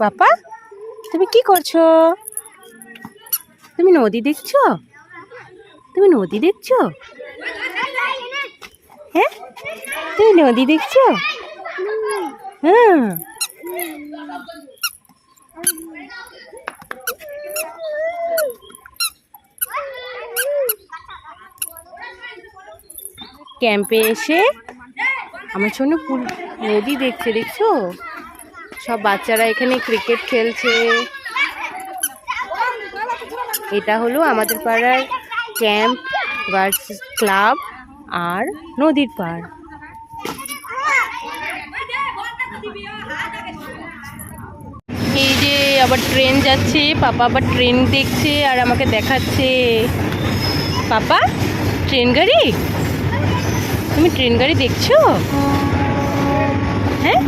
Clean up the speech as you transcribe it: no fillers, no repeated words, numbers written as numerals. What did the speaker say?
পাপা, তুমি কি করছো? তুমি নদী দেখছো? তুমি নদী দেখছো? হ্যাঁ, তুমি নদী দেখছো? হ্যাঁ। ক্যাম্পে এসে আমার জন্য নদী দেখছে, দেখছো? সব বাচ্চারা এখানে ক্রিকেট খেলছে। এটা হলো আমাদের পাড়ার ক্যাম্প ভার্সেস ক্লাব আর নদীর পাড়। এই যে আবার ট্রেন যাচ্ছে, পাপা আবার ট্রেন দেখছে আর আমাকে দেখাচ্ছে। পাপা, ট্রেন গাড়ি? তুমি ট্রেন গাড়ি দেখছো? হ্যাঁ।